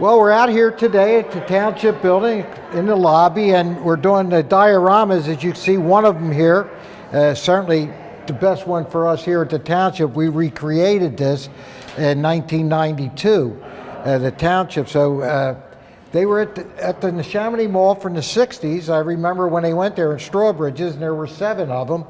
Well, we're out here today at the Township building in the lobby, and we're doing the dioramas. As you can see, one of them here, certainly the best one for us here at the Township. We recreated this in 1992, the Township. So they were at the Neshaminy Mall from the 60s. I remember when they went there in Strawbridges, and there were 7 of them.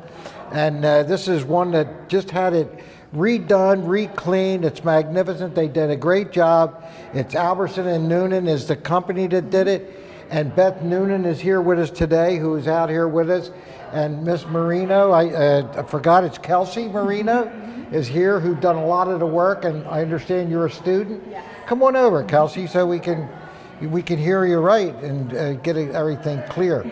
And this is one that just had it redone, re-cleaned. It's magnificent. They did a great job. It's Albertson and Noonan is the company that did it. And Beth Noonan is here with us today, who is out here with us. And Miss Marino, I forgot, it's Kelsey Marino is here, who done a lot of the work. And I understand you're a student. Yes. Come on over, Kelsey, so we can hear you right and get everything clear.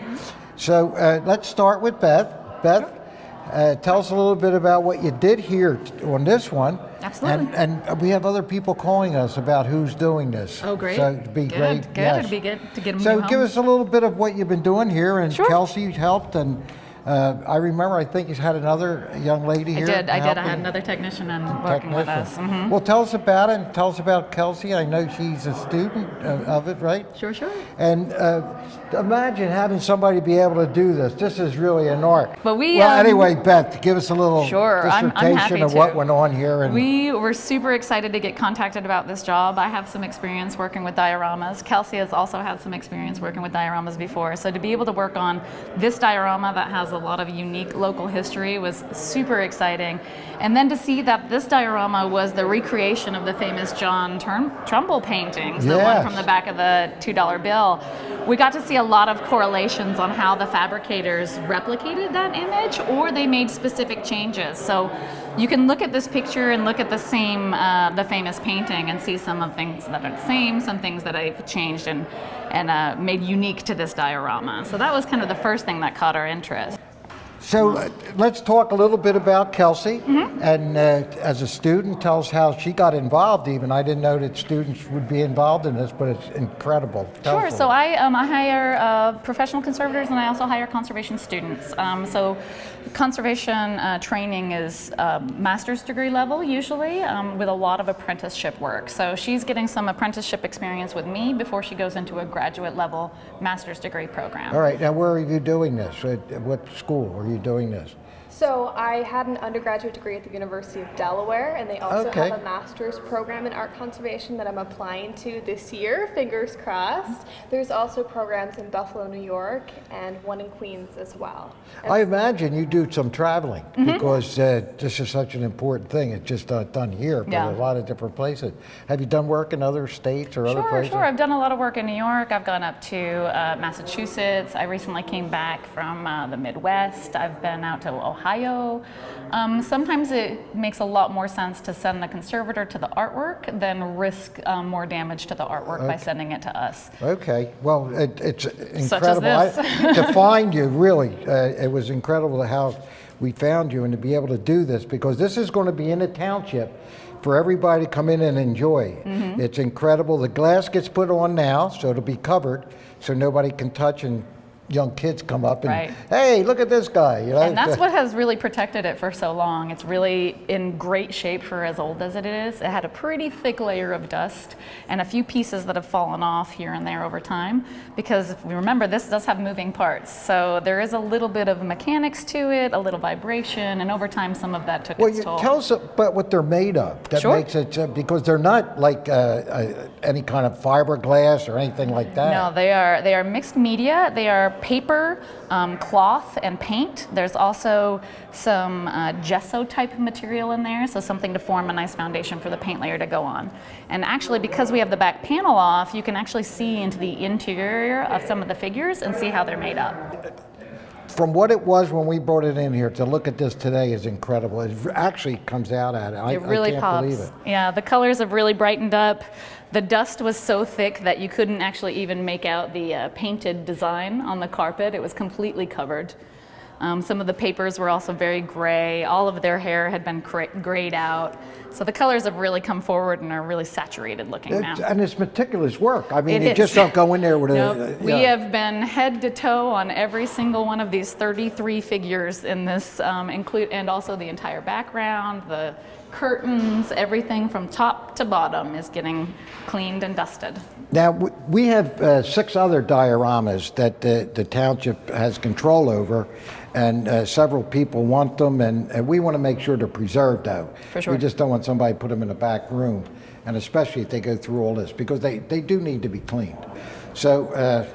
So let's start with Beth. Beth, tell us a little bit about what you did here on this one. Absolutely. And we have other people calling us about who's doing this. Oh, great. So it'd be great. Good. Yes. It'd be good to get them So new give homes. us a little bit of what you've been doing here. And Sure. Kelsey helped. And I remember, I think you had another young lady here. I did. I had helping. another technician working with us. Mm-hmm. Well, tell us about it, and tell us about Kelsey. I know she's a student of it, right? Sure. And imagine having somebody be able to do this. This is really an art. But anyway, Beth, give us a little I'm dissertation happy of to. what went on here. And We were super excited to get contacted about this job. I have some experience working with dioramas. Kelsey has also had some experience working with dioramas before. So to be able to work on this diorama that has a lot of unique local history was super exciting. And then to see that this diorama was the recreation of the famous John Trumbull paintings, the one from the back of the $2 bill. We got to see a lot of correlations on how the fabricators replicated that image, or they made specific changes. So you can look at this picture and look at the famous painting and see some of things that are the same, some things that I've changed and made unique to this diorama. So that was kind of the first thing that caught our interest. so let's talk a little bit about Kelsey. And as a student, tell us how she got involved even. I didn't know that students would be involved in this, but it's incredible. Tell Sure. us a So little. I hire professional conservators, and I also hire conservation students. So conservation training is master's degree level usually, with a lot of apprenticeship work. So she's getting some apprenticeship experience with me before she goes into a graduate level master's degree program. All right, now where are you doing this? At what school are you doing this? So I had an undergraduate degree at the University of Delaware, and they also have a master's program in art conservation that I'm applying to this year, fingers crossed. There's also programs in Buffalo, New York, and one in Queens as well. And I imagine you do some traveling because this is such an important thing. It's just not done here, but a lot of different places. Have you done work in other states or other places? Sure. I've done a lot of work in New York. I've gone up to Massachusetts. I recently came back from the Midwest. I've been out to Ohio. Sometimes it makes a lot more sense to send the conservator to the artwork than risk more damage to the artwork by sending it to us. Okay, well, it's incredible. Such as this. To find you, really, it was incredible how we found you and to be able to do this, because this is going to be in the township for everybody to come in and enjoy. It's incredible. The glass gets put on now, so it'll be covered, so nobody can touch, and young kids come up and, hey, look at this guy. You know? And that's what has really protected it for so long. It's really in great shape for as old as it is. It had a pretty thick layer of dust and a few pieces that have fallen off here and there over time, because if we remember, this does have moving parts. So there is a little bit of mechanics to it, a little vibration, and over time some of that took its toll. Tell us about what they're made of. That makes it, because they're not like any kind of fiberglass or anything like that. No, they are mixed media. They are paper, cloth, and paint. There's also some gesso type material in there, so something to form a nice foundation for the paint layer to go on. And actually, because we have the back panel off, you can actually see into the interior of some of the figures and see how they're made up. From what it was when we brought it in here to look at this today is incredible. It actually comes out at it. It really can't pops. believe it. Yeah, the colors have really brightened up. The dust was so thick that you couldn't actually even make out the painted design on the carpet. It was completely covered. Some of the papers were also very gray. All of their hair had been grayed out. So the colors have really come forward and are really saturated looking now. And it's meticulous work. I mean, It you just is. don't go in there with Nope. We have been head to toe on every single one of these 33 figures in this, and also the entire background, the curtains, everything from top to bottom is getting cleaned and dusted. Now, we have 6 other dioramas that the township has control over, and several people want them, and we want to make sure they're preserved, though. For sure. We just don't want somebody to put them in a back room, and especially if they go through all this, because they do need to be cleaned. So,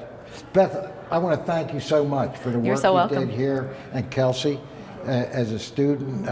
Beth, I want to thank you so much for the work you did here, and Kelsey. As a student,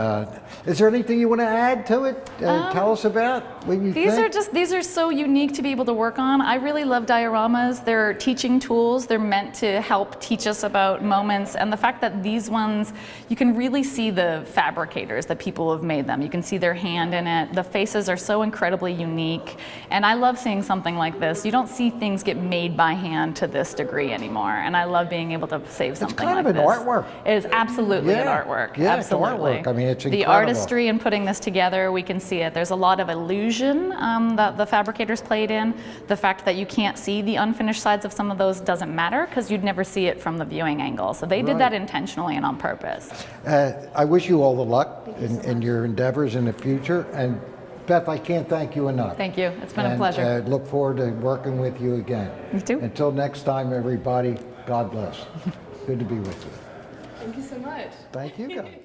is there anything you want to add to it? Tell us about what you think? These are so unique to be able to work on. I really love dioramas. They're teaching tools. They're meant to help teach us about moments, and the fact that these ones, you can really see the fabricators, the people who have made them. You can see their hand in it. The faces are so incredibly unique, and I love seeing something like this. You don't see things get made by hand to this degree anymore, and I love being able to save something like this. It's kind of an artwork. It is absolutely an artwork. Yeah, absolutely. It's artwork. I mean, it's incredible. The artistry in putting this together, we can see it. There's a lot of illusion that the fabricators played in. The fact that you can't see the unfinished sides of some of those doesn't matter because you'd never see it from the viewing angle. So they did that intentionally and on purpose. I wish you all the luck in your endeavors in the future. And Beth, I can't thank you enough. Thank you. It's been a pleasure. Look forward to working with you again. You too. Until next time, everybody, God bless. Good to be with you. Thank you so much. Thank you, guys.